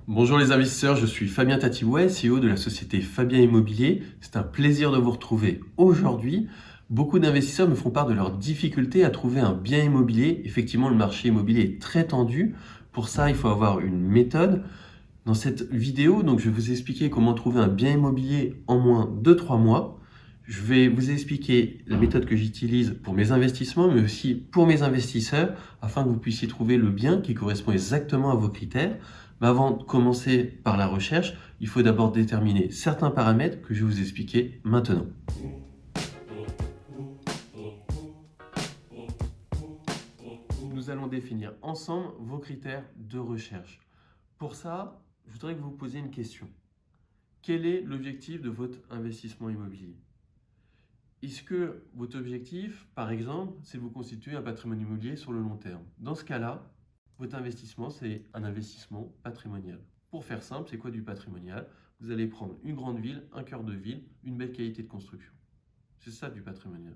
Bonjour les investisseurs, je suis Fabien Tatibouet, CEO de la société Fabien Immobilier. C'est un plaisir de vous retrouver aujourd'hui. Beaucoup d'investisseurs me font part de leurs difficultés à trouver un bien immobilier. Effectivement, le marché immobilier est très tendu. Pour ça, il faut avoir une méthode. Dans cette vidéo, donc, je vais vous expliquer comment trouver un bien immobilier en moins de 3 mois. Je vais vous expliquer la méthode que j'utilise pour mes investissements, mais aussi pour mes investisseurs, afin que vous puissiez trouver le bien qui correspond exactement à vos critères. Mais avant de commencer par la recherche, il faut d'abord déterminer certains paramètres que je vais vous expliquer maintenant. Nous allons définir ensemble vos critères de recherche. Pour ça, je voudrais que vous vous posiez une question. Quel est l'objectif de votre investissement immobilier? Est-ce que votre objectif, par exemple, c'est de vous constituer un patrimoine immobilier sur le long terme? Dans ce cas-là, votre investissement, c'est un investissement patrimonial. Pour faire simple, c'est quoi du patrimonial? Vous allez prendre une grande ville, un cœur de ville, une belle qualité de construction. C'est ça du patrimonial.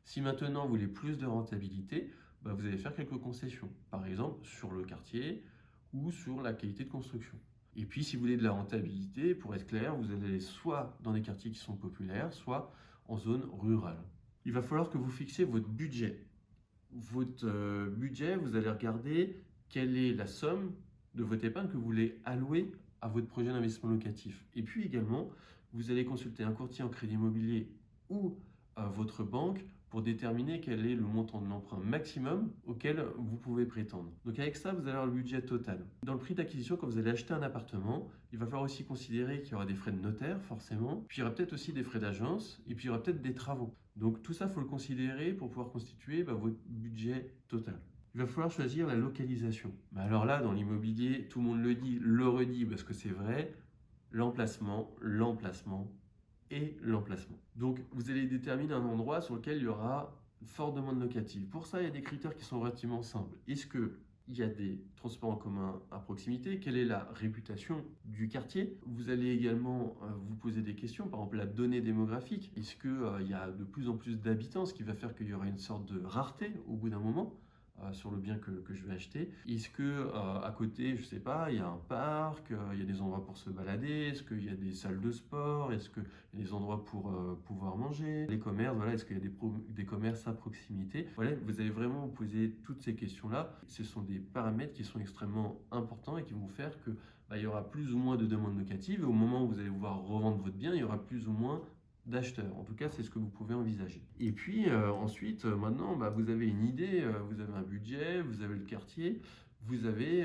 Si maintenant vous voulez plus de rentabilité, vous allez faire quelques concessions. Par exemple, sur le quartier ou sur la qualité de construction. Et puis, si vous voulez de la rentabilité, pour être clair, vous allez aller soit dans des quartiers qui sont populaires, soit en zone rurale. Il va falloir que vous fixiez votre budget. Votre budget, vous allez regarder quelle est la somme de votre épargne que vous voulez allouer à votre projet d'investissement locatif. Et puis également, vous allez consulter un courtier en crédit immobilier ou votre banque pour déterminer quel est le montant de l'emprunt maximum auquel vous pouvez prétendre. Donc avec ça, vous allez avoir le budget total. Dans le prix d'acquisition, quand vous allez acheter un appartement, il va falloir aussi considérer qu'il y aura des frais de notaire, forcément, puis il y aura peut-être aussi des frais d'agence, et puis il y aura peut-être des travaux. Donc tout ça, il faut le considérer pour pouvoir constituer votre budget total. Il va falloir choisir la localisation. Mais alors là, dans l'immobilier, tout le monde le dit, le redit, parce que c'est vrai, l'emplacement et l'emplacement. Donc vous allez déterminer un endroit sur lequel il y aura une forte demande locative. Pour ça, il y a des critères qui sont relativement simples. Est-ce qu'il y a des transports en commun à proximité? Quelle est la réputation du quartier? Vous allez également vous poser des questions, par exemple la donnée démographique. Est-ce qu'il y a de plus en plus d'habitants, ce qui va faire qu'il y aura une sorte de rareté au bout d'un moment sur le bien que je vais acheter? Est-ce que à côté, je sais pas, il y a un parc, il y a des endroits pour se balader? Est-ce qu'il y a des salles de sport? Est-ce qu'il y a des endroits pour pouvoir manger? Les commerces, voilà, est-ce qu'il y a des commerces à proximité? Voilà, vous allez vraiment vous poser toutes ces questions-là. Ce sont des paramètres qui sont extrêmement importants et qui vont faire que il y aura plus ou moins de demandes locatives et au moment où vous allez vouloir revendre votre bien, il y aura plus ou moins d'acheteurs. En tout cas, c'est ce que vous pouvez envisager. Et puis ensuite, maintenant, vous avez une idée, vous avez un budget, vous avez le quartier, vous allez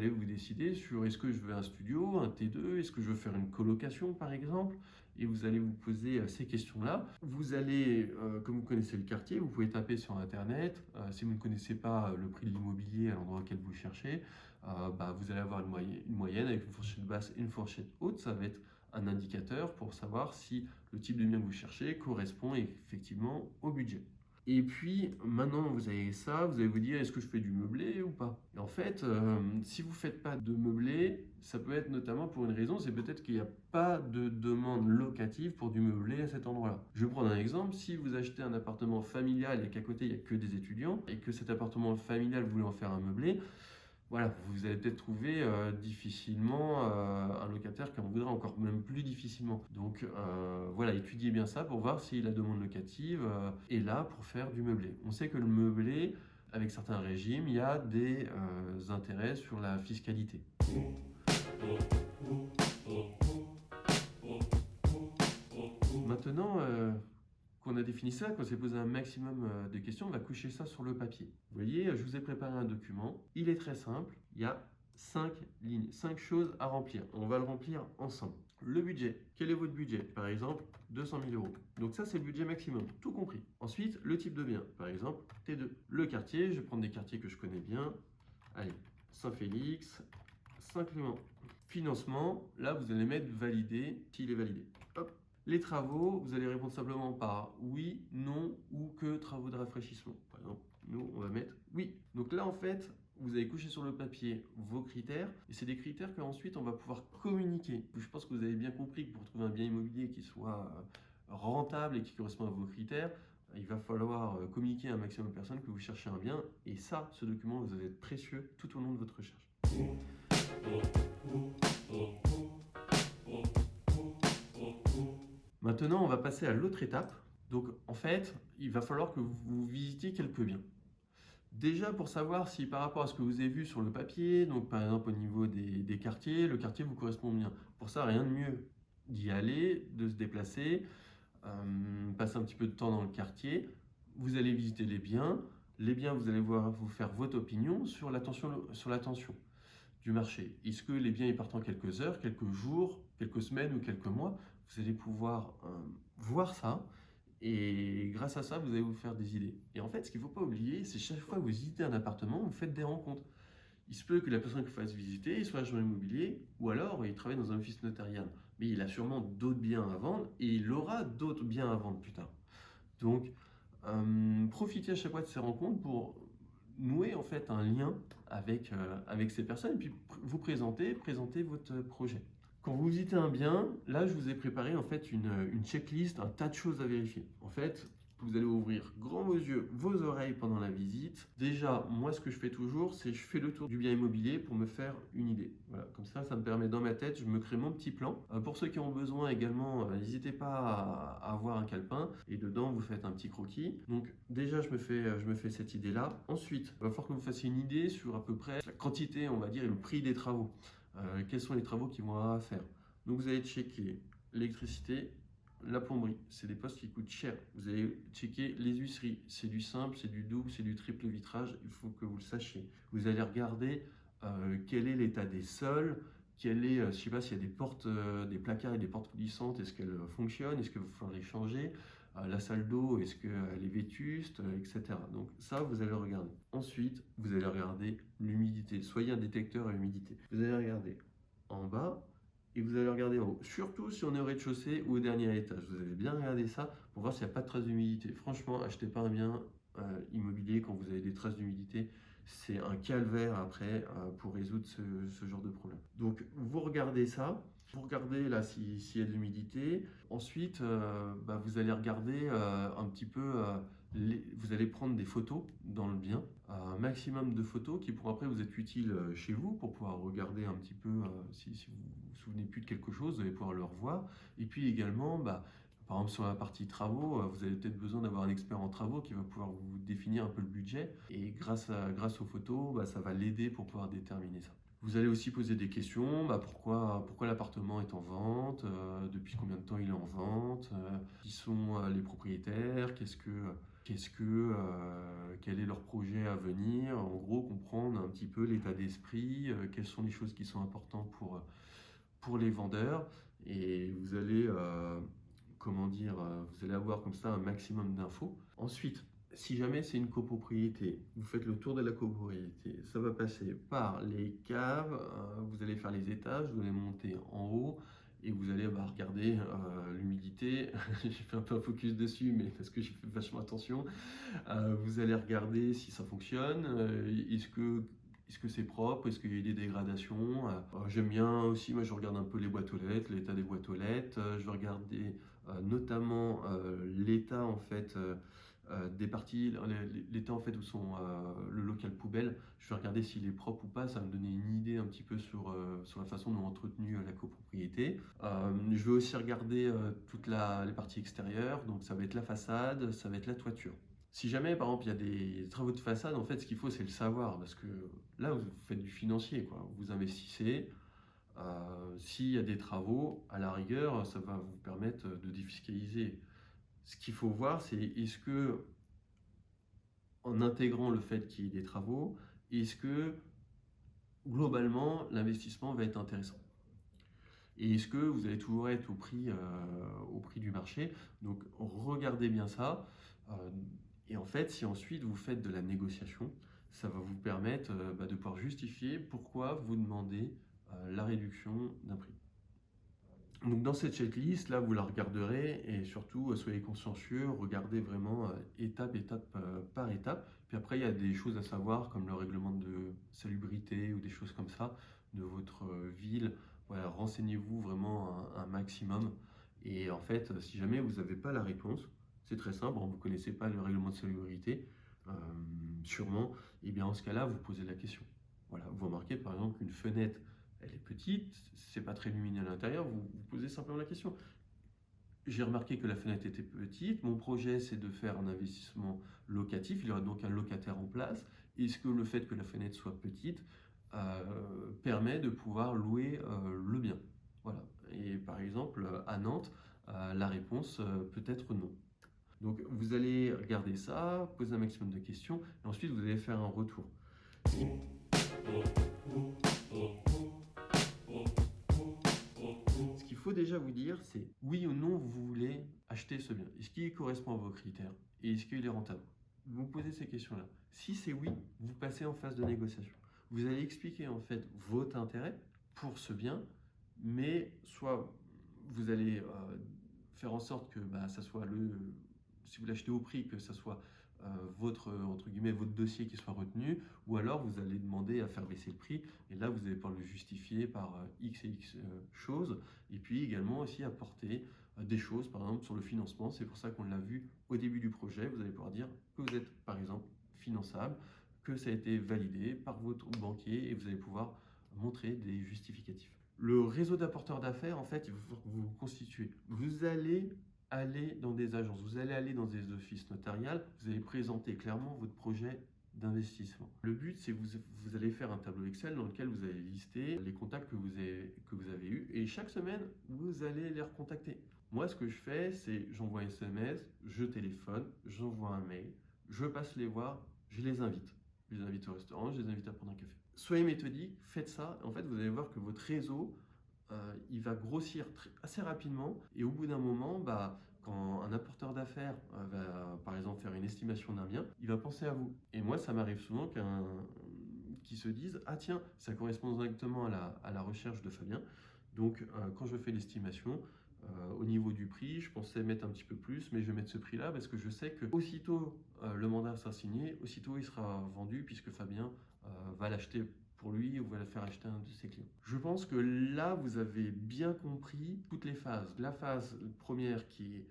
vous décider sur est-ce que je veux un studio, un T2, est-ce que je veux faire une colocation par exemple, et vous allez vous poser ces questions-là. Vous allez, comme vous connaissez le quartier, vous pouvez taper sur Internet. Si vous ne connaissez pas le prix de l'immobilier à l'endroit auquel vous cherchez, vous allez avoir une moyenne avec une fourchette basse et une fourchette haute. Ça va être un indicateur pour savoir si le type de bien que vous cherchez correspond effectivement au budget. Et puis maintenant vous avez ça, vous allez vous dire est-ce que je fais du meublé ou pas? Et en fait, si vous ne faites pas de meublé, ça peut être notamment pour une raison, c'est peut-être qu'il n'y a pas de demande locative pour du meublé à cet endroit-là. Je vais prendre un exemple, si vous achetez un appartement familial et qu'à côté il n'y a que des étudiants, et que cet appartement familial vous voulez en faire un meublé, voilà, vous allez peut-être trouver difficilement un locataire qui en voudra encore même plus difficilement. Donc voilà, étudiez bien ça pour voir si la demande locative est là pour faire du meublé. On sait que le meublé, avec certains régimes, il y a des intérêts sur la fiscalité. Maintenant qu'on a défini ça, qu'on s'est posé un maximum de questions, on va coucher ça sur le papier. Vous voyez, je vous ai préparé un document. Il est très simple. Il y a 5 lignes, 5 choses à remplir. On va le remplir ensemble. Le budget. Quel est votre budget? Par exemple, 200 000 euros. Donc ça, c'est le budget maximum, tout compris. Ensuite, le type de bien. Par exemple, T2. Le quartier, je vais prendre des quartiers que je connais bien. Allez, Saint-Félix, Saint-Clément. Financement, là, vous allez mettre validé, s'il est validé. Hop. Les travaux, vous allez répondre simplement par oui, non ou que travaux de rafraîchissement. Par exemple, nous, on va mettre oui. Donc là, en fait, vous avez couché sur le papier vos critères et c'est des critères qu'ensuite on va pouvoir communiquer. Je pense que vous avez bien compris que pour trouver un bien immobilier qui soit rentable et qui correspond à vos critères, il va falloir communiquer à un maximum de personnes que vous cherchez un bien et ça, ce document, vous allez être précieux tout au long de votre recherche. Maintenant, on va passer à l'autre étape. Donc, en fait, il va falloir que vous visitiez quelques biens. Déjà, pour savoir si par rapport à ce que vous avez vu sur le papier, donc par exemple au niveau des quartiers, le quartier vous correspond bien. Pour ça, rien de mieux d'y aller, de se déplacer, passer un petit peu de temps dans le quartier. Vous allez visiter les biens. Les biens, vous allez voir, vous faire votre opinion sur la tension du marché. Est-ce que les biens ils partent en quelques heures, quelques jours, quelques semaines ou quelques mois? Vous allez pouvoir voir ça et grâce à ça, vous allez vous faire des idées. Et en fait, ce qu'il ne faut pas oublier, c'est chaque fois que vous visitez un appartement, vous faites des rencontres. Il se peut que la personne qui vous fasse visiter, il soit agent immobilier ou alors il travaille dans un office notarial. Mais il a sûrement d'autres biens à vendre et il aura d'autres biens à vendre plus tard. Donc, profitez à chaque fois de ces rencontres pour nouer en fait un lien avec ces personnes et puis présenter votre projet. Quand vous visitez un bien, là je vous ai préparé en fait une checklist, un tas de choses à vérifier. En fait, vous allez ouvrir grand vos yeux, vos oreilles pendant la visite. Déjà, moi ce que je fais toujours, c'est je fais le tour du bien immobilier pour me faire une idée. Voilà, comme ça me permet dans ma tête, je me crée mon petit plan. Pour ceux qui ont besoin également, n'hésitez pas à avoir un calepin et dedans vous faites un petit croquis. Donc déjà je me fais cette idée-là. Ensuite, il va falloir que vous fassiez une idée sur à peu près la quantité, on va dire, et le prix des travaux. Quels sont les travaux qu'ils vont avoir à faire. Donc vous allez checker l'électricité, la plomberie, c'est des postes qui coûtent cher. Vous allez checker les huisseries, c'est du simple, c'est du double, c'est du triple vitrage, il faut que vous le sachiez. Vous allez regarder quel est l'état des sols, quel est, je ne sais pas s'il y a des portes, des placards et des portes coulissantes, est-ce qu'elles fonctionnent, est-ce qu'il va falloir les changer, la salle d'eau, est-ce qu'elle est vétuste, etc. Donc ça, vous allez regarder. Ensuite, vous allez regarder l'humidité. Soyez un détecteur à humidité. Vous allez regarder en bas, et vous allez regarder en haut. Surtout si on est au rez-de-chaussée ou au dernier étage. Vous allez bien regarder ça pour voir s'il n'y a pas de traces d'humidité. Franchement, achetez pas un bien immobilier quand vous avez des traces d'humidité. C'est un calvaire après pour résoudre ce genre de problème. Donc vous regardez ça. Vous regardez là s'il y a de l'humidité. Ensuite, vous allez regarder un petit peu, vous allez prendre des photos dans le bien, un maximum de photos qui pourront après vous être utiles chez vous pour pouvoir regarder un petit peu si vous vous souvenez plus de quelque chose, vous allez pouvoir le revoir. Et puis également, par exemple sur la partie travaux, vous avez peut-être besoin d'avoir un expert en travaux qui va pouvoir vous définir un peu le budget. Et grâce aux photos, ça va l'aider pour pouvoir déterminer ça. Vous allez aussi poser des questions, pourquoi l'appartement est en vente, depuis combien de temps il est en vente, qui sont les propriétaires, quel est leur projet à venir, en gros comprendre un petit peu l'état d'esprit, quelles sont les choses qui sont importantes pour les vendeurs, et vous allez, vous allez avoir comme ça un maximum d'infos. Ensuite, si jamais c'est une copropriété, vous faites le tour de la copropriété, ça va passer par les caves, vous allez faire les étages, vous allez monter en haut et vous allez regarder l'humidité. J'ai fait un peu un focus dessus, mais parce que j'ai fait vachement attention. Vous allez regarder si ça fonctionne, est-ce que c'est propre, est-ce qu'il y a des dégradations. J'aime bien aussi, moi je regarde un peu les boîtes aux lettres, l'état des boîtes aux lettres, je vais regarder notamment l'état en fait des parties, l'état en fait où sont le local poubelle. Je vais regarder s'il est propre ou pas, ça va me donner une idée un petit peu sur la façon dont est entretenue la copropriété. Je vais aussi regarder toutes les parties extérieures, donc ça va être la façade, ça va être la toiture. Si jamais, par exemple, il y a des travaux de façade, en fait, ce qu'il faut, c'est le savoir, parce que là, vous faites du financier, quoi. Vous investissez. S'il y a des travaux, à la rigueur, ça va vous permettre de défiscaliser. Ce qu'il faut voir, c'est est-ce que, en intégrant le fait qu'il y ait des travaux, est-ce que, globalement, l'investissement va être intéressant? Et est-ce que vous allez toujours être au prix du marché? Donc, regardez bien ça. Et en fait, si ensuite vous faites de la négociation, ça va vous permettre de pouvoir justifier pourquoi vous demandez la réduction d'un prix. Donc dans cette checklist, là, vous la regarderez et surtout, soyez consciencieux, regardez vraiment étape par étape. Puis après, il y a des choses à savoir comme le règlement de salubrité ou des choses comme ça de votre ville. Voilà, renseignez-vous vraiment un maximum. Et en fait, si jamais vous n'avez pas la réponse, c'est très simple, vous ne connaissez pas le règlement de salubrité, sûrement, et bien en ce cas-là, vous posez la question. Voilà, vous remarquez par exemple qu'une fenêtre, elle est petite, c'est pas très lumineux à l'intérieur, vous posez simplement la question. J'ai remarqué que la fenêtre était petite. Mon projet, c'est de faire un investissement locatif. Il y aura donc un locataire en place. Est-ce que le fait que la fenêtre soit petite permet de pouvoir louer le bien? Voilà. Et par exemple, à Nantes, la réponse peut être non. Donc vous allez regarder ça, poser un maximum de questions, et ensuite vous allez faire un retour. Ce qu'il faut déjà vous dire, c'est oui ou non vous voulez acheter ce bien. Est-ce qu'il correspond à vos critères et est-ce qu'il est rentable? Vous posez ces questions-là. Si c'est oui, vous passez en phase de négociation. Vous allez expliquer en fait votre intérêt pour ce bien, mais soit vous allez faire en sorte que ça soit si vous l'achetez au prix, que ça soit votre, entre guillemets, votre dossier qui soit retenu, ou alors vous allez demander à faire baisser le prix, et là vous allez pouvoir le justifier par X et X choses, et puis également aussi apporter des choses, par exemple sur le financement. C'est pour ça qu'on l'a vu au début du projet. Vous allez pouvoir dire que vous êtes par exemple finançable, que ça a été validé par votre banquier, et vous allez pouvoir montrer des justificatifs. Le réseau d'apporteurs d'affaires, en fait, il faut que vous constituez. Vous allez aller dans des agences, vous allez aller dans des offices notariales, vous allez présenter clairement votre projet d'investissement. Le but, c'est que vous allez faire un tableau Excel dans lequel vous allez lister les contacts que vous avez eus, et chaque semaine, vous allez les recontacter. Moi, ce que je fais, c'est j'envoie un SMS, je téléphone, j'envoie un mail, je passe les voir, je les invite. Je les invite au restaurant, je les invite à prendre un café. Soyez méthodique, faites ça. En fait, vous allez voir que votre réseau, il va grossir assez rapidement. Et au bout d'un moment, quand un apporteur d'affaires va, par exemple, faire une estimation d'un bien, il va penser à vous. Et moi, ça m'arrive souvent qu'ils se disent « Ah tiens, ça correspond exactement à la recherche de Fabien. » Donc, quand je fais l'estimation, au niveau du prix, je pensais mettre un petit peu plus, mais je vais mettre ce prix-là parce que je sais que aussitôt le mandat sera signé, aussitôt il sera vendu puisque Fabien va l'acheter pour lui ou va le faire acheter à un de ses clients. Je pense que là, vous avez bien compris toutes les phases. La phase première qui est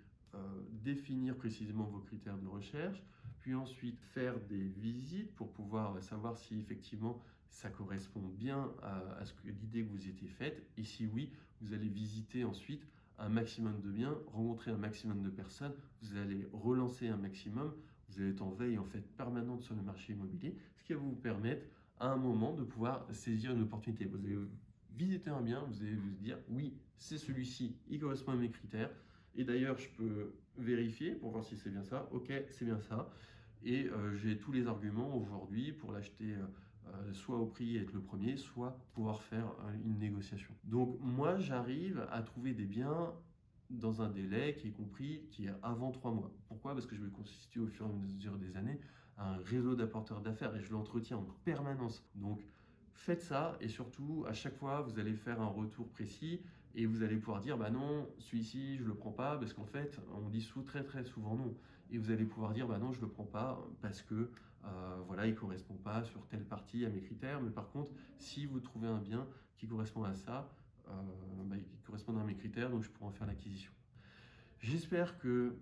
définir précisément vos critères de recherche, puis ensuite faire des visites pour pouvoir savoir si effectivement ça correspond bien à l'idée que vous étiez faite, et si oui, vous allez visiter ensuite un maximum de biens, rencontrer un maximum de personnes, vous allez relancer un maximum, vous allez être en veille en fait permanente sur le marché immobilier, ce qui va vous permettre à un moment de pouvoir saisir une opportunité. Vous allez visiter un bien, vous allez vous dire oui, c'est celui-ci, il correspond à mes critères, et d'ailleurs je peux vérifier pour voir si c'est bien ça, ok, c'est bien ça, et j'ai tous les arguments aujourd'hui pour l'acheter soit au prix et être le premier, soit pouvoir faire une négociation. Donc moi, j'arrive à trouver des biens dans un délai qui est avant 3 mois. Pourquoi? Parce que je vais constituer au fur et à mesure des années un réseau d'apporteurs d'affaires et je l'entretiens en permanence. Donc faites ça et surtout, à chaque fois, vous allez faire un retour précis et vous allez pouvoir dire, bah non, celui-ci, je ne le prends pas parce qu'en fait, on dit très très souvent non. Et vous allez pouvoir dire, bah non, je ne le prends pas parce que voilà, il ne correspond pas sur telle partie à mes critères. Mais par contre, si vous trouvez un bien qui correspond à ça, qui correspond à mes critères, donc je pourrais en faire l'acquisition. J'espère que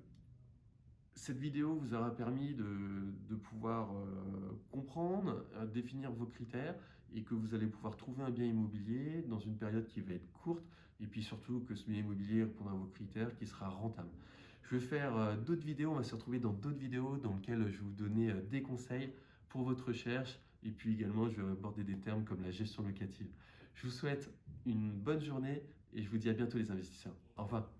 cette vidéo vous aura permis de pouvoir comprendre, définir vos critères et que vous allez pouvoir trouver un bien immobilier dans une période qui va être courte et puis surtout que ce bien immobilier répondra à vos critères, qui sera rentable. Je vais faire d'autres vidéos, on va se retrouver dans d'autres vidéos dans lesquelles je vais vous donner des conseils pour votre recherche et puis également je vais aborder des termes comme la gestion locative. Je vous souhaite une bonne journée et je vous dis à bientôt les investisseurs. Au revoir.